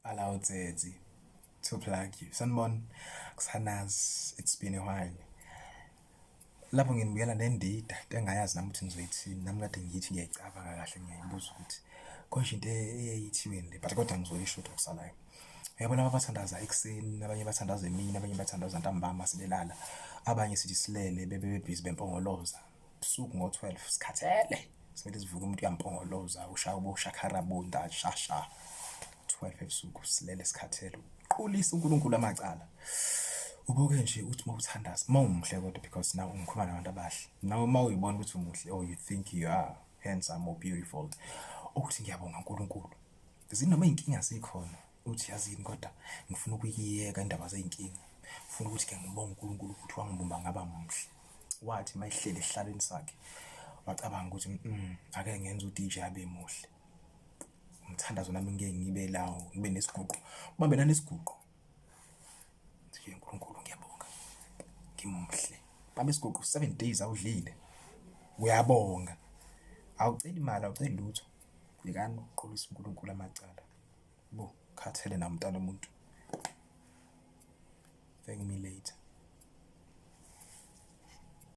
Allow Daddzy to plug you. Sanibona, kusanazi, it's been a while. Lapho nginibuyela nendida engayazi nami ukuthi ngizoyithini. Nami kade ngiyithi ngiyayicabanga kahle ngiyayibuza ukuthi konje into eyayithiweni le but kodwa ngizoyisho ukuthi okusalayo. Uyabona abathandaza ekuseni, abanye bathandaza emini, abanye bathandaza ntambama sibelala. Abanye sithi silele bebebhizi bempongoloza. Busuku ngo-12 sikhathele. Simele sivuke umuntu uyampongoloza, ushaya uboshakara bonda shasha. 12 ebusuku silele sikhathele. Qulisa uNkulunkulu amacala. Ubuke nje uthi mawuthandaza, mawumuhle kodwa because now ungikhuluma nabantu abahle. Nawe mawuyibona ukuthi umuhle or you think you are handsome or beautiful. Ukuthi ngiyabonga uNkulunkulu. Zinoma inkinga zikhona. Uthi yazini kodwa ngifuna ukuyiyeka indaba zeinkinga. Ngifuna ukuthi ke ngibonge uNkulunkulu ukuthi wangibumba ngaba muhle. Wathi mayihlele ehlalweni sakhe. Wacabanga ukuthi ake ngenze uDJ abe muhle. Umthandazo nami ngeke ngibe lawo, ngibe nesiguqo. Ubambe nanesiguqo. Nje uNkulunkulu ngiyabonga. Ngimuhle. Bambe isiguqo 7 days awudlile. Uyabonga. Awuceli imali, awuceli lutho. Yekani uqolisa uNkulunkulu amacala. Bo, khathele nami mntana umuntu. Thank me later.